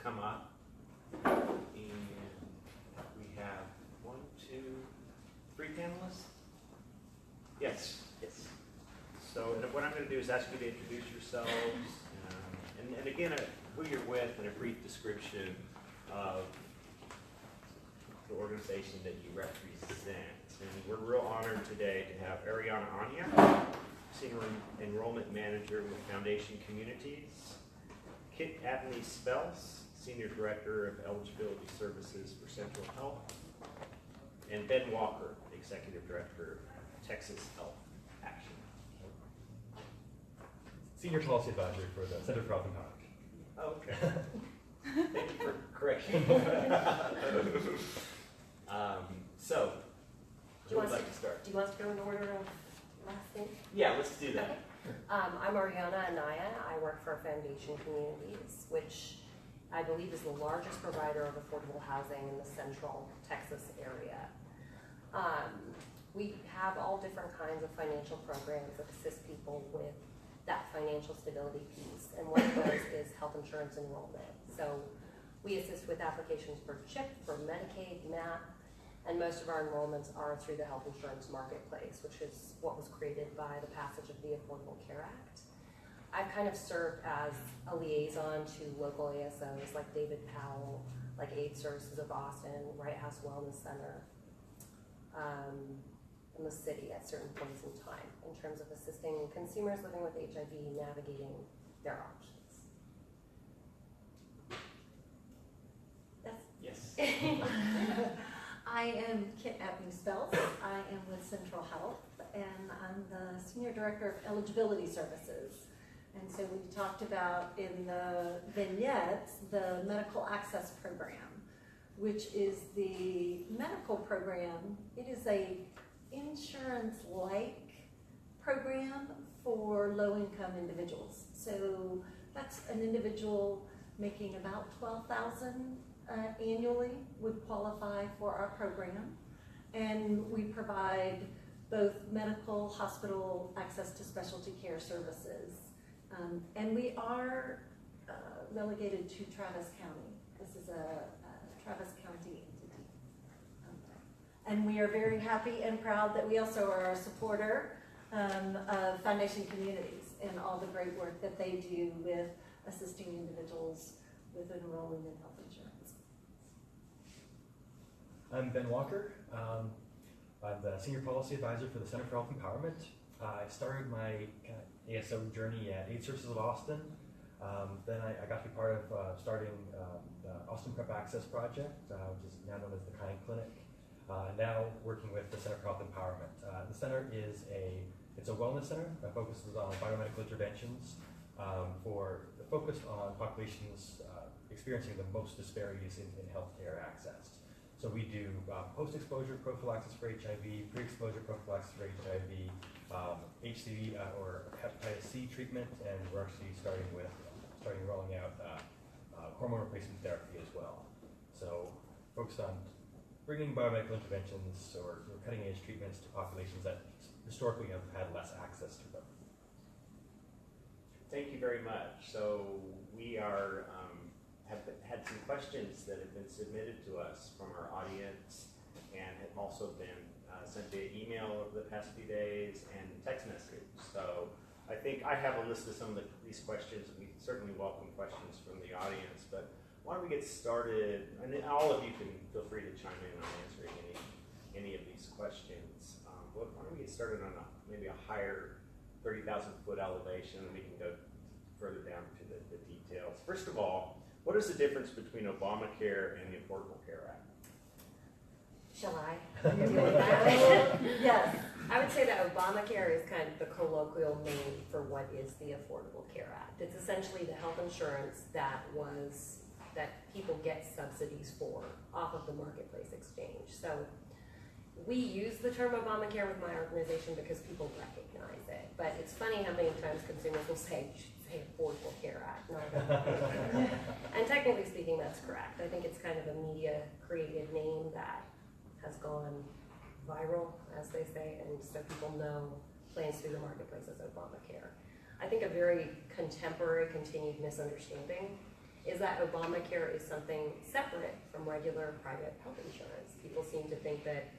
come up. And we have 1, 2, 3 panelists? Yes, yes. So what I'm going to do is ask you to introduce yourselves, and again, who you're with, and a brief description of the organization that you represent. And we're real honored today to have Arianna Anya, Senior Enrollment Manager with Foundation Communities, Abney Spelce, Senior Director of Eligibility Services for Central Health, and Ben Walker, Executive Director of Texas Health Action. Senior Policy Advisor for the Center for Health Empowerment. Oh, okay. Thank you for correction. So, who would like to start? Do you want us to go in order of last name? Yeah, let's do that. Okay. I'm Arianna and Anya. I work for Foundation Communities, which I believe is the largest provider of affordable housing in the central Texas area. We have all different kinds of financial programs that assist people with that financial stability piece, and one of those is health insurance enrollment. So we assist with applications for CHIP, for Medicaid, MAP, and most of our enrollments are through the health insurance marketplace, which is what was created by the passage of the Affordable Care Act. I've kind of served as a liaison to local ASOs like David Powell, like AIDS Services of Austin, White House Wellness Center, in the city at certain points in time in terms of assisting consumers living with HIV navigating their options. Yes. I am Abney Spelce. I am with Central Health, and I'm the Senior Director of Eligibility Services. And so we talked about in the vignettes the Medical Access Program, which is the medical program. It is a insurance-like program for low-income individuals. So that's an individual making about $12,000 annually would qualify for our program. And we provide both medical, hospital, access to specialty care services. And we are relegated to Travis County. This is a Travis County entity. And we are very happy and proud that we also are a supporter of Foundation Communities and all the great work that they do with assisting individuals with enrolling in health insurance. I'm Ben Walker. I'm the Senior Policy Advisor for the Center for Health Empowerment. I started my ASO journey at AIDS Services of Austin. Then I got to be part of starting the Austin Prep Access Project, which is now known as the Kind Clinic. Now working with the Center for Health Empowerment. The center is it's a wellness center that focuses on biomedical interventions focused on populations experiencing the most disparities in healthcare access. So we do post-exposure prophylaxis for HIV, pre-exposure prophylaxis for HIV, HCV or hepatitis C treatment, and we're actually starting rolling out hormone replacement therapy as well. So focused on bringing biomedical interventions or cutting-edge treatments to populations that historically have had less access to them. Thank you very much. So we are have had some questions that have been submitted to us from our audience and have also been sent via email over the past few days and text message. So I think I have a list of some of these questions. We certainly welcome questions from the audience, but why don't we get started? And then all of you can feel free to chime in on answering any of these questions. Why don't we get started on maybe a higher 30,000-foot elevation, and we can go further down to the details. First of all, what is the difference between Obamacare and the Affordable Care Act? Shall I? Yes. I would say that Obamacare is kind of the colloquial name for what is the Affordable Care Act. It's essentially the health insurance that people get subsidies for off of the marketplace exchange. So we use the term Obamacare with my organization because people recognize it. But it's funny how many times consumers will say, you should say Affordable Care Act, not Obamacare. And technically speaking, that's correct. I think it's kind of a media-created name that has gone viral, as they say, and so people know plans through the marketplace as Obamacare. I think a very contemporary continued misunderstanding is that Obamacare is something separate from regular private health insurance. People seem to think that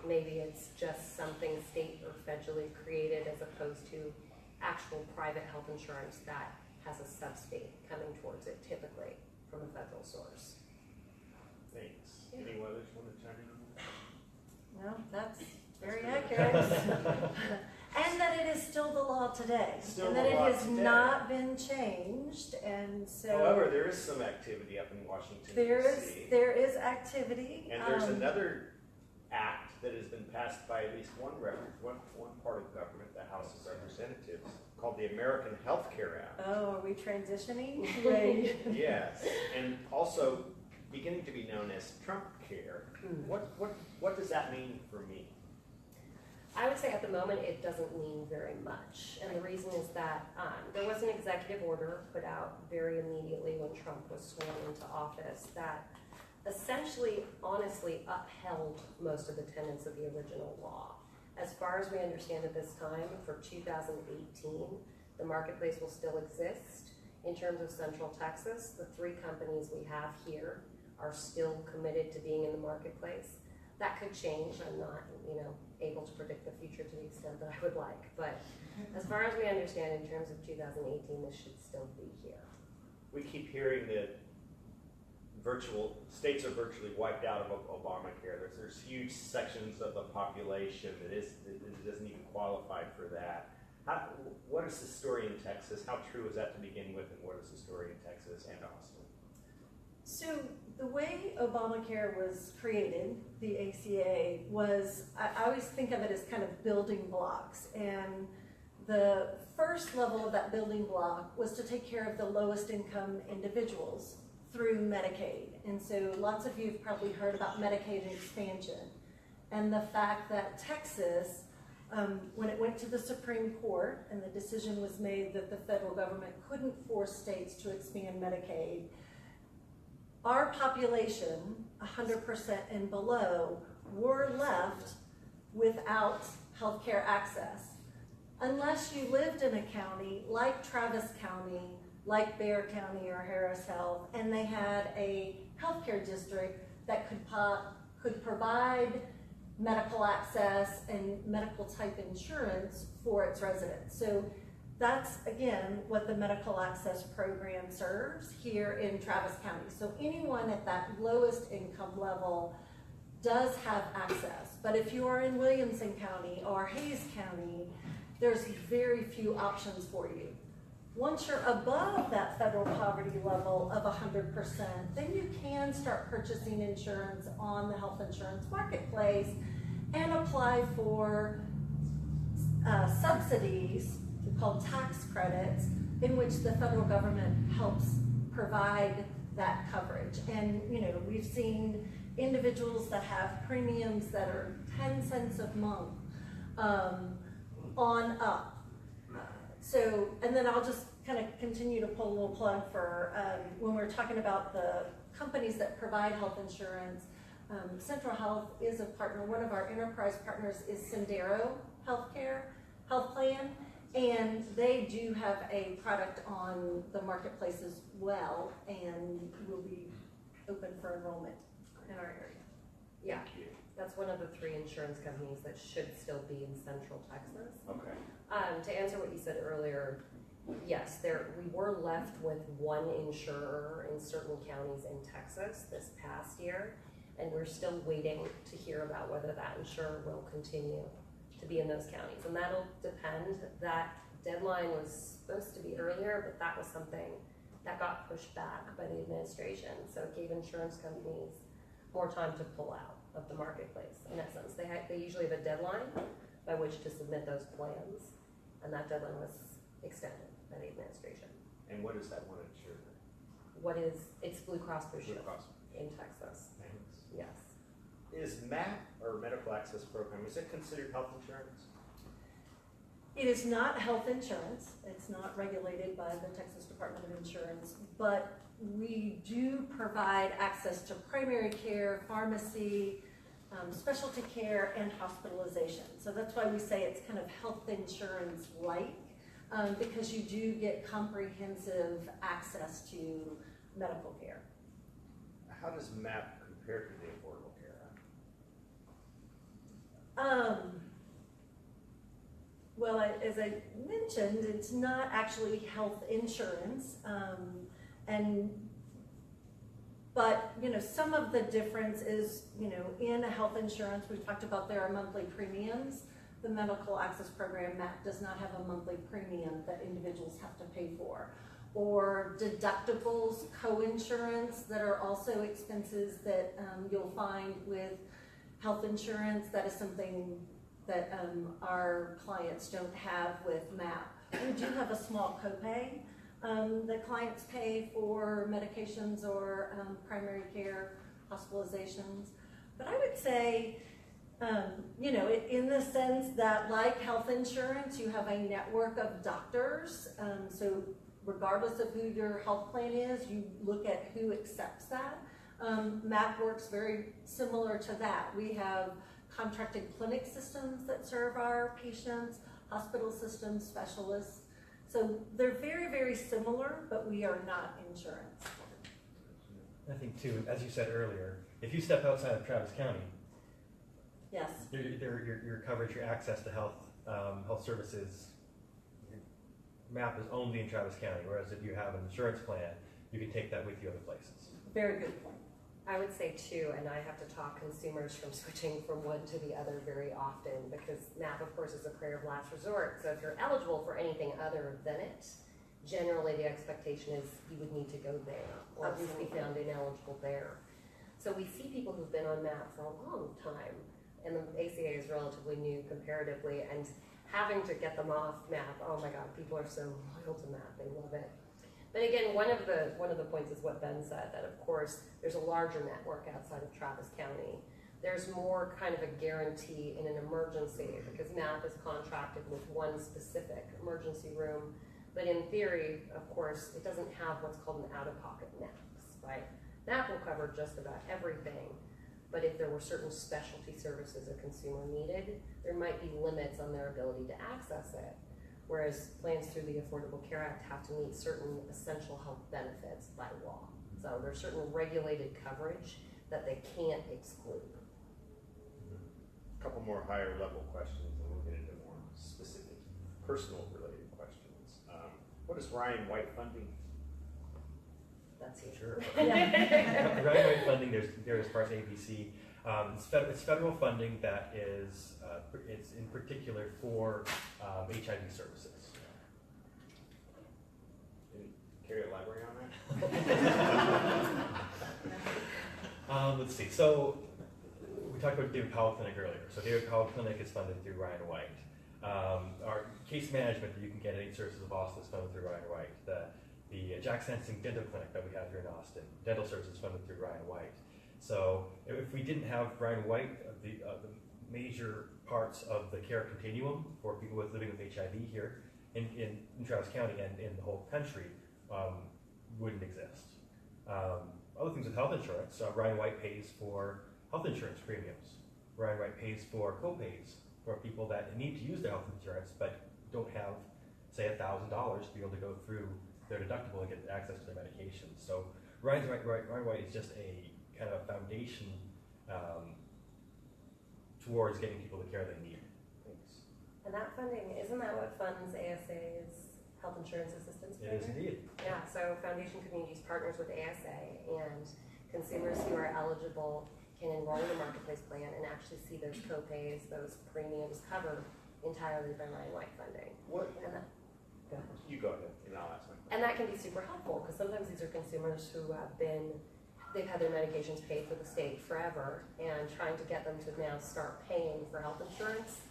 maybe it's just something state or federally created as opposed to actual private health insurance that has a subsidy coming towards it, typically from a federal source. Thanks. Any others want to chime in on that? No, that's very That's accurate. And that it is still the law today. Still and the that it law has today. not been changed, and so. However, there is some activity up in Washington, D.C. There is activity. And there's another act that has been passed by at least one part of government, the House of Representatives, called the American Health Care Act. Oh, are we transitioning to a? Yes, and also beginning to be known as Trump Care. What does that mean for me? I would say at the moment it doesn't mean very much. And the reason is that there was an executive order put out very immediately when Trump was sworn into office that essentially, honestly, upheld most of the tenets of the original law. As far as we understand at this time, for 2018, the marketplace will still exist. In terms of Central Texas, the 3 companies we have here are still committed to being in the marketplace. That could change. I'm not, able to predict the future to the extent that I would like. But as far as we understand, in terms of 2018, this should still be here. We keep hearing that states are virtually wiped out of Obamacare. There's huge sections of the population that doesn't even qualify for that. What is the story in Texas? How true is that to begin with, and what is the story in Texas and Austin? So the way Obamacare was created, the ACA, was, I always think of it as kind of building blocks. And the first level of that building block was to take care of the lowest income individuals through Medicaid. And so lots of you have probably heard about Medicaid expansion. And the fact that Texas, when it went to the Supreme Court and the decision was made that the federal government couldn't force states to expand Medicaid, our population, 100% and below, were left without healthcare access. Unless you lived in a county like Travis County, like Bexar County or Harris Health, and they had a healthcare district that could provide medical access and medical type insurance for its residents. So that's, again, what the medical access program serves here in Travis County. So anyone at that lowest income level does have access. But if you are in Williamson County or Hayes County, there's very few options for you. Once you're above that federal poverty level of 100%, then you can start purchasing insurance on the health insurance marketplace and apply for subsidies called tax credits, in which the federal government helps provide that coverage. And we've seen individuals that have premiums that are 10 cents a month on up. And then I'll just kind of continue to pull a little plug for when we're talking about the companies that provide health insurance. Central Health is a partner. One of our enterprise partners is Sendero Health Plan. And they do have a product on the marketplace as well, and will be open for enrollment in our area. Yeah, that's one of the 3 insurance companies that should still be in Central Texas. Okay. To answer what you said earlier, yes, we were left with 1 insurer in certain counties in Texas this past year, and we're still waiting to hear about whether that insurer will continue to be in those counties, and that'll depend. That deadline was supposed to be earlier, but that was something that got pushed back by the administration, so it gave insurance companies more time to pull out of the marketplace. In essence, they usually have a deadline by which to submit those plans, and that deadline was extended by the administration. And what is that one insurer? It's Blue Cross Blue Shield Blue Cross. in Texas. Thanks. Yes. Is MAP, or Medical Access Program, is it considered health insurance? It is not health insurance. It's not regulated by the Texas Department of Insurance, but we do provide access to primary care, pharmacy, specialty care, and hospitalization. So that's why we say it's kind of health insurance-like, because you do get comprehensive access to medical care. How does MAP compare to the Affordable Care Act? Well, as I mentioned, it's not actually health insurance, but some of the difference is, in a health insurance, we've talked about there are monthly premiums. The medical access program, MAP, does not have a monthly premium that individuals have to pay for. Or deductibles, co-insurance that are also expenses that you'll find with health insurance. That is something that our clients don't have with MAP. We do have a small copay that clients pay for medications or primary care hospitalizations. But I would say, in the sense that like health insurance, you have a network of doctors. So regardless of who your health plan is, you look at who accepts that. MAP works very similar to that. We have contracted clinic systems that serve our patients, hospital systems, specialists. So they're very, very similar, but we are not insurance. I think too, as you said earlier, if you step outside of Travis County, Yes. your coverage, your access to health services, MAP is only in Travis County, whereas if you have an insurance plan, you can take that with you other places. Very good point. I would say too, and I have to talk consumers from switching from one to the other very often, because MAP, of course, is a prayer of last resort. So if you're eligible for anything other than it, generally the expectation is you would need to go there, or at least be found ineligible there. So we see people who've been on MAP for a long time, and the ACA is relatively new comparatively, and having to get them off MAP, oh my God, people are so loyal to MAP, they love it. But again, one of the points is what Ben said, that of course there's a larger network outside of Travis County. There's more kind of a guarantee in an emergency, because MAP is contracted with one specific emergency room. But in theory, of course, it doesn't have what's called an out-of-pocket max, right? MAP will cover just about everything. But if there were certain specialty services a consumer needed, there might be limits on their ability to access it. Whereas plans through the Affordable Care Act have to meet certain essential health benefits by law. So there's certain regulated coverage that they can't exclude. A couple more higher level questions, and we'll get into more specific personal related questions. What is Ryan White funding? That's it. Sure. Yeah. Ryan White funding, there's as far as ABC. It's federal funding that is it's in particular for HIV services. Care to elaborate on that? Let's see. So we talked about David Powell Clinic earlier. So David Powell Clinic is funded through Ryan White. Our case management that you can get at 8 Services of Austin is funded through Ryan White. The Jack Sensing Dental Clinic that we have here in Austin, dental services funded through Ryan White. So if we didn't have Ryan White, the major parts of the care continuum for people living with HIV here in Travis County and in the whole country wouldn't exist. Other things with health insurance, Ryan White pays for health insurance premiums. Ryan White pays for co-pays for people that need to use their health insurance but don't have, say, $1,000 to be able to go through their deductible and get access to their medications. So Ryan White is just a kind of foundation towards getting people the care they need. Thanks. And that funding, isn't that what funds ASA's health insurance assistance It program? is indeed. Yeah, so Foundation Communities partners with ASA, and consumers who are eligible can enroll in the marketplace plan and actually see those co-pays, those premiums covered entirely by Ryan White funding. What? And that, go ahead. You go ahead, and I'll ask my question. And that can be super helpful, because sometimes these are consumers who have they've had their medications paid for the state forever, and trying to get them to now start paying for health insurance,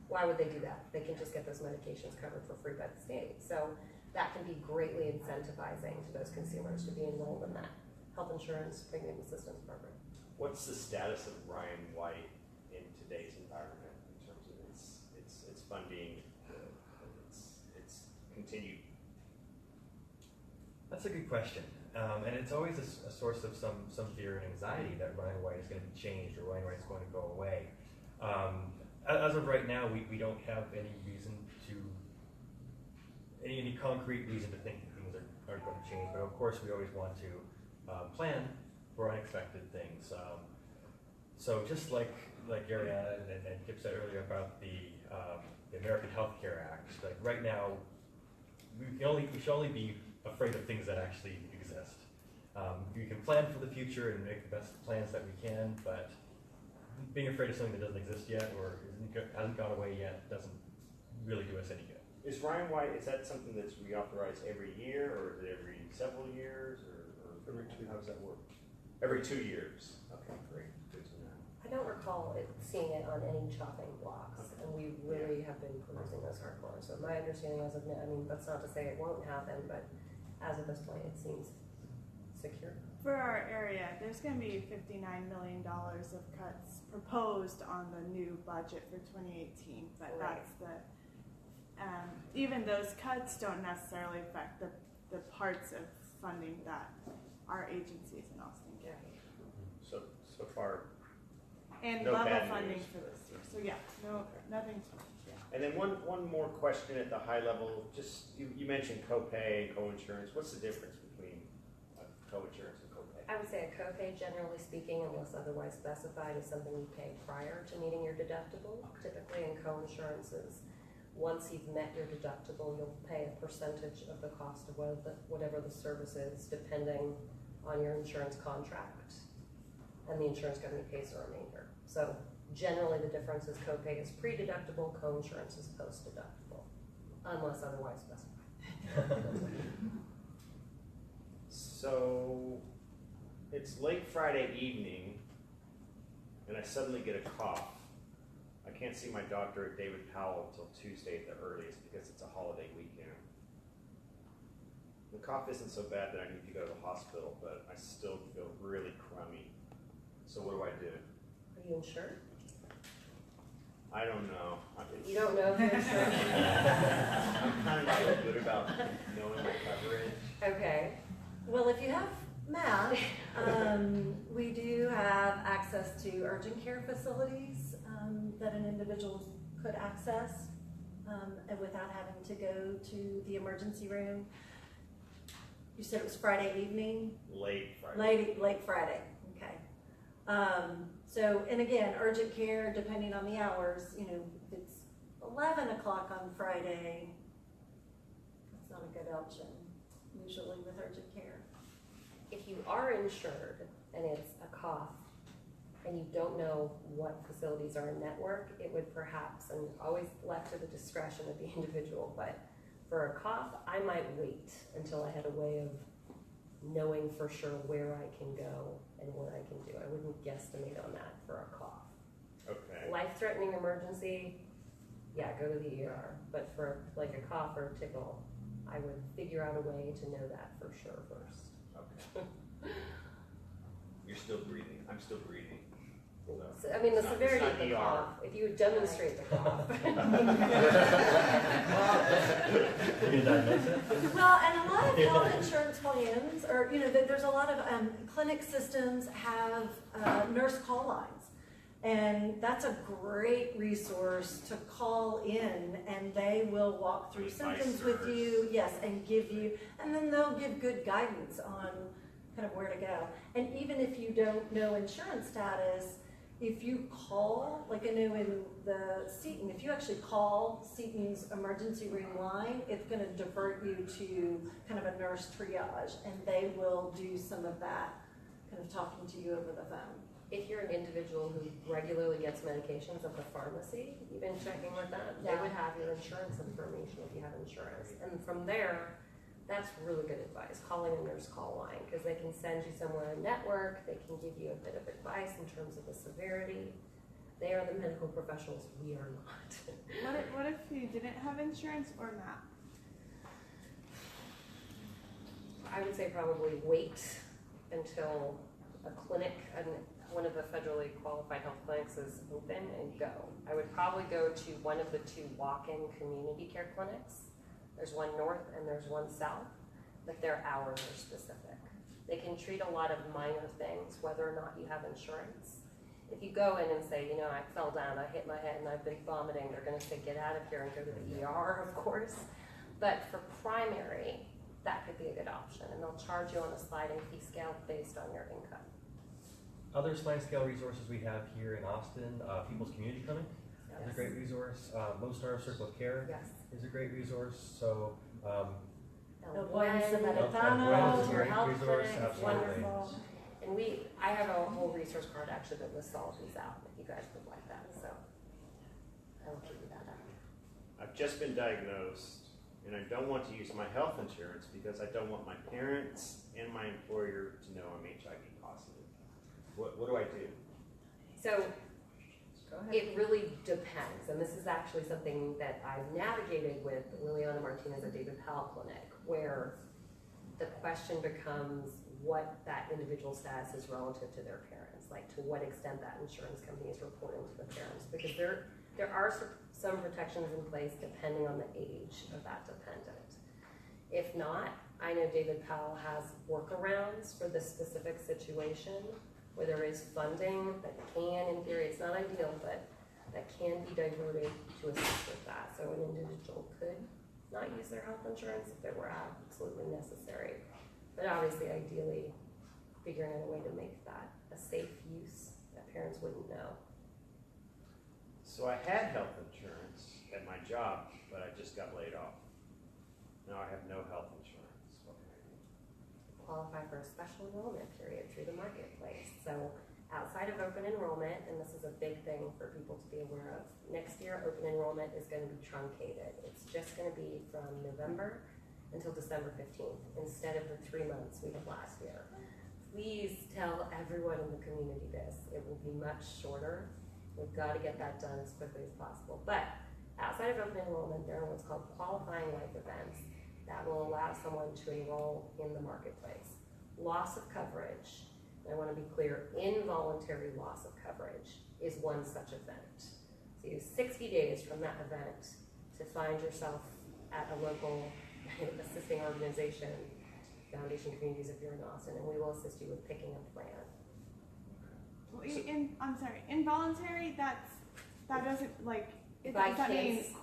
why would they do that? They can just get those medications covered for free by the state. So that can be greatly incentivizing to those consumers to be enrolled in that health insurance premium assistance program. What's the status of Ryan White in today's environment in terms of its funding, its continued? That's a good question. And it's always a source of some fear and anxiety that Ryan White is going to be changed or Ryan White is going to go away. As of right now, we don't have any reason to, any concrete reason to think that things are are going to change, but of course we always want to plan for unexpected things. So just like Arianna and Kip said earlier about the American Health Care Act, like right now, we should only be afraid of things that actually exist. You can plan for the future and make the best plans that we can, but being afraid of something that doesn't exist yet or hasn't gone away yet doesn't really do us any good. Is Ryan White, is that something that's reauthorized every year, or is it every several years, or every two? How does that work? Every 2 years. Okay, great. Good to know. I don't recall seeing it on any chopping blocks, and we really have been perusing those hardcore. So my understanding as of now, I mean, that's not to say it won't happen, but as of this point, it seems secure. For our area, there's going to be $59 million of cuts proposed on the new budget for 2018, but Right. that's the, even those cuts don't necessarily affect the parts of funding that our agencies in Austin get. So far. And No level bad funding news. for this year. So yeah, no, nothing changed. Yeah. And then one more question at the high level. Just you mentioned copay and co-insurance. What's the difference between co-insurance and copay? I would say a copay, generally speaking, unless otherwise specified, is something you pay prior to meeting your deductible. Typically in co-insurances, once you've met your deductible, you'll pay a percentage of the cost of whatever the service is, depending on your insurance contract. And the insurance company pays the remainder. So generally the difference is copay is pre-deductible, co-insurance is post-deductible, unless otherwise specified. So it's late Friday evening, and I suddenly get a cough. I can't see my doctor at David Powell until Tuesday at the earliest because it's a holiday weekend. The cough isn't so bad that I need to go to the hospital, but I still feel really crummy. So what do I do? Are you insured? I don't know. You don't know if you're insured? I'm kind of not real good about knowing my coverage. Okay. Well, if you have math, we do have access to urgent care facilities that an individual could access and without having to go to the emergency room. You said it was Friday evening? Late Friday. Late Friday, okay. So, and again, urgent care, depending on the hours, if it's 11 o'clock on Friday, that's not a good option, usually with urgent care. If you are insured and it's a cough and you don't know what facilities are in network, it would perhaps, and always left to the discretion of the individual, but for a cough, I might wait until I had a way of knowing for sure where I can go and what I can do. I wouldn't guesstimate on that for a cough. Okay. Life-threatening emergency, yeah, go to the ER. But for like a cough or a tickle, I would figure out a way to know that for sure first. Okay. You're still breathing. I'm still breathing. So, I mean, the It's not- severity it's of not the ER. cough, if you would demonstrate the cough. You can diagnose it. Well, and a lot of health insurance plans, or there's a lot of clinic systems have nurse call lines, and that's a great resource to call in, and they will walk through Advice symptoms with nurse. you, yes, and give you, and then they'll give good guidance on kind of where to go. And even if you don't know insurance status, if you call, like I know in the Seton, if you actually call Seton's emergency room line, it's going to divert you to kind of a nurse triage, and they will do some of that kind of talking to you over the phone. If you're an individual who regularly gets medications at the pharmacy, you've been checking with that, they Yeah. would have your insurance information if you have insurance. And from there, that's really good advice, calling a nurse call line, because they can send you somewhere in network, they can give you a bit of advice in terms of the severity. They are the medical professionals, we are not. What if you didn't have insurance or not? I would say probably wait until a clinic, and one of the federally qualified health clinics is open, and go. I would probably go to one of the two walk-in community care clinics. There's one north and there's one south, but their hours are specific. They can treat a lot of minor things, whether or not you have insurance. If you go in and say, I fell down, I hit my head and I've been vomiting, they're gonna say, get out of here and go to the ER, of course. But for primary, that could be a good option, and they'll charge you on a sliding fee scale based on your income. Other sliding scale resources we have here in Austin, People's Community Clinic is a great resource. Lone Star Circle of Care Yes. is a great resource. So El Buen Samaritano, Samaritano is a your great health resource, clinic is absolutely. wonderful. And I have a whole resource card actually that lists all of these out, if you guys would like that, so I will give you that out. I've just been diagnosed, and I don't want to use my health insurance because I don't want my parents and my employer to know I'm HIV positive. What do I do? So it really depends, and this is actually something that I've navigated with Liliana Martinez at David Powell Clinic, where the question becomes what that individual status is relative to their parents, like to what extent that insurance company is reporting to the parents, because there are some protections in place depending on the age of that dependent. If not, I know David Powell has workarounds for this specific situation where there is funding that can, in theory, it's not ideal, but that can be diverted to assist with that. So an individual could not use their health insurance if it were absolutely necessary. But obviously, ideally, figuring out a way to make that a safe use that parents wouldn't know. So I had health insurance at my job, but I just got laid off. Now I have no health insurance. What can I do? Qualify for a special enrollment period through the marketplace. So outside of open enrollment, and this is a big thing for people to be aware of, next year open enrollment is going to be truncated. It's just going to be from November until December 15th instead of the 3 months we had last year. Please tell everyone in the community this. It will be much shorter. We've got to get that done as quickly as possible. But outside of open enrollment, there are what's called qualifying life events that will allow someone to enroll in the marketplace. Loss of coverage, and I want to be clear, involuntary loss of coverage is one such event. So you have 60 days from that event to find yourself at a local assisting organization, Foundation Communities if you're in Austin, and we will assist you with picking a plan. Well, I'm sorry, involuntary, that doesn't, like, By does that mean case,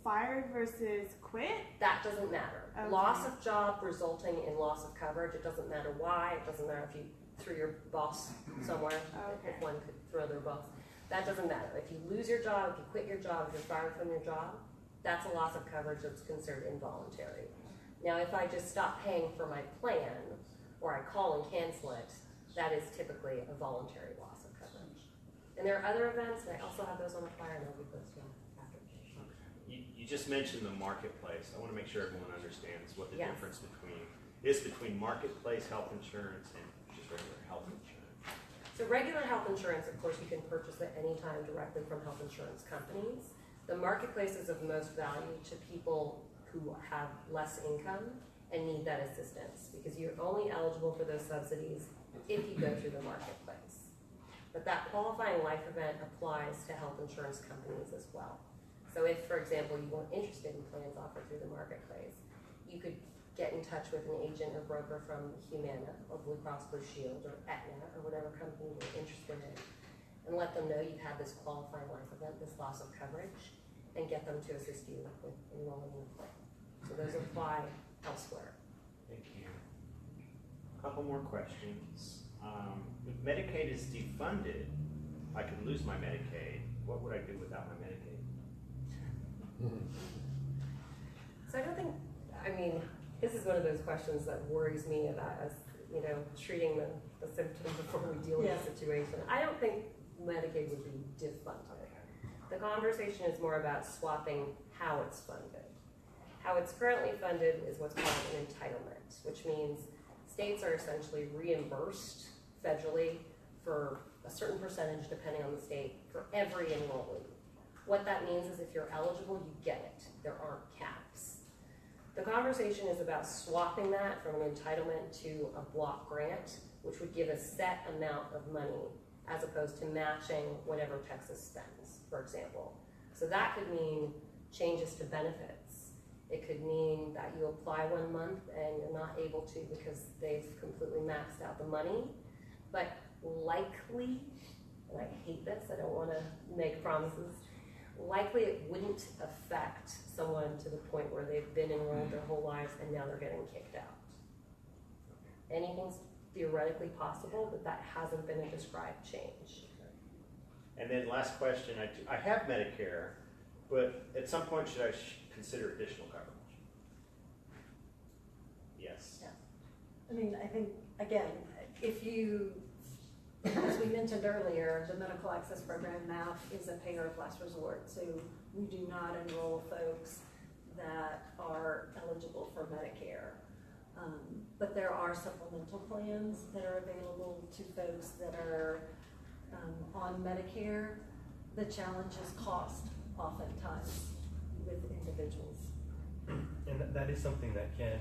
fired versus quit? that doesn't matter. Okay. Loss of job resulting in loss of coverage, it doesn't matter why, it doesn't matter if you threw your boss somewhere, Okay. if one could throw their boss. That doesn't matter. If you lose your job, if you quit your job, if you're fired from your job, that's a loss of coverage that's considered involuntary. Now, if I just stop paying for my plan, or I call and cancel it, that is typically a voluntary loss of coverage. And there are other events, and I also have those on the flyer, and I'll be posting after. You just mentioned the marketplace. I want to make sure everyone understands what the Yes. difference between marketplace health insurance and just regular health insurance. So regular health insurance, of course, you can purchase at any time directly from health insurance companies. The marketplace is of most value to people who have less income and need that assistance, because you're only eligible for those subsidies if you go through the marketplace. But that qualifying life event applies to health insurance companies as well. So if, for example, you weren't interested in plans offered through the marketplace, you could get in touch with an agent or broker from Humana or Blue Cross Blue Shield or Aetna or whatever company you're interested in, and let them know you've had this qualifying life event, this loss of coverage, and get them to assist you with enrolling in the plan. So those apply elsewhere. Thank you. A couple more questions. If Medicaid is defunded, I could lose my Medicaid. What would I do without my Medicaid? So I don't think, I mean, this is one of those questions that worries me about us, treating the symptom before we deal with the situation. I don't think Medicaid would be defunded. The conversation is more about swapping how it's funded. How it's currently funded is what's called an entitlement, which means states are essentially reimbursed federally for a certain percentage, depending on the state, for every enrollee. What that means is if you're eligible, you get it. There aren't caps. The conversation is about swapping that from an entitlement to a block grant, which would give a set amount of money as opposed to matching whatever Texas spends, for example. So that could mean changes to benefits. It could mean that you apply 1 month and you're not able to because they've completely maxed out the money. But likely, and I hate this, I don't want to make promises, likely it wouldn't affect someone to the point where they've been enrolled their whole lives and now they're getting kicked out. Anything's theoretically possible, but that hasn't been a described change. And then last question, I have Medicare, but at some point should I consider additional coverage? Yes. Yeah. I mean, I think, again, if you, as we mentioned earlier, the medical access program now is a payer of last resort. So we do not enroll folks that are eligible for Medicare. But there are supplemental plans that are available to folks that are on Medicare. The challenge is cost oftentimes with individuals. And that is something that can,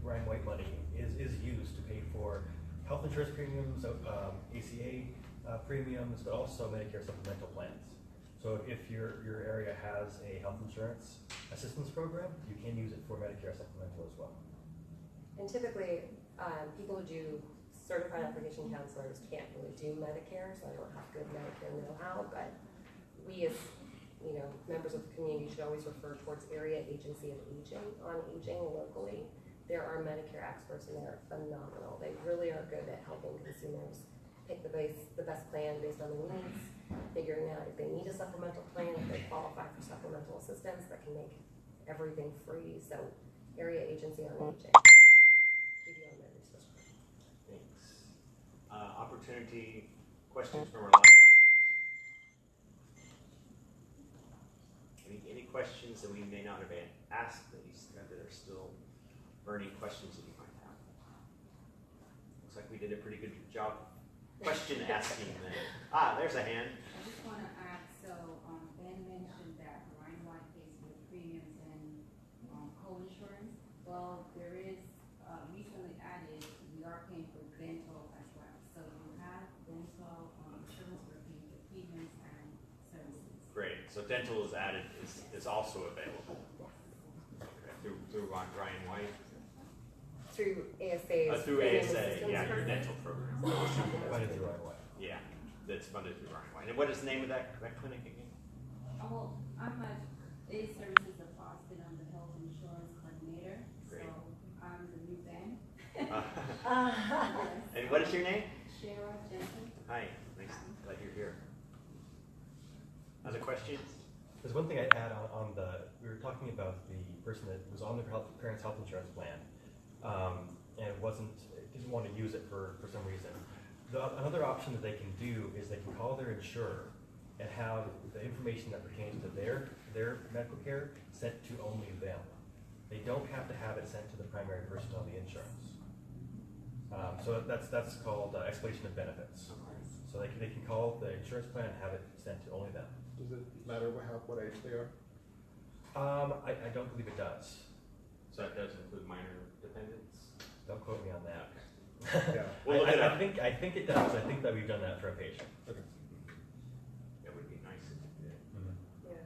Ryan White money is used to pay for health insurance premiums, ACA premiums, but also Medicare supplemental plans. So if your area has a health insurance assistance program, you can use it for Medicare supplemental as well. And typically, people who do certified application counselors can't really do Medicare, so I don't have good Medicare know-how, but we as, members of the community should always refer towards Area Agency of on Aging locally. There are Medicare experts and they're phenomenal. They really are good at helping consumers pick the best plan based on their needs, figuring out if they need a supplemental plan, if they qualify for supplemental assistance that can make everything free. So Area Agency on Aging. Thanks. Opportunity, questions from our live audience. Any questions that we may not have asked that are still burning questions that you might have? Looks like we did a pretty good job question asking then. There's a hand. I just want to add, so Ben mentioned that Ryan White pays for the premiums and co-insurance. Well, there is recently added, we are paying for dental as well. So you have dental insurance, we're paying for premiums and services. Great. So dental is added, is also available. Okay. Through Ryan White? Through ASA's Through premium ASA, assistance yeah, your program. dental program. Funded through Ryan White. Yeah, that's funded through Ryan White. And what is the name of that clinic again? Well, I'm at A Services of Boston. I'm the health insurance coordinator. Great. So I'm the new Ben. And what is your name? Shara Jensen. Hi, nice, glad you're here. Other questions? There's one thing I'd add on we were talking about the person that was on the parents' health insurance plan and didn't want to use it for some reason. Another option that they can do is they can call their insurer and have the information that pertains to their medical care sent to only them. They don't have to have it sent to the primary person on the insurance. So that's called explanation of benefits. So they can call the insurance plan and have it sent to only them. Does it matter what age they are? I don't believe it does. So that does include minor dependents? Don't quote me on that. Yeah. We'll look it up. I think it does. I think that we've done that for a patient. Okay. That would be nice if it did. Yeah.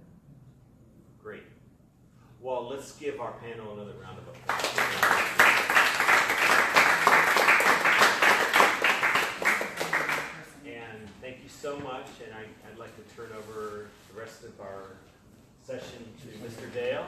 Great. Well, let's give our panel another round of applause. And thank you so much. And I'd like to turn over the rest of our session to Mr. Dale.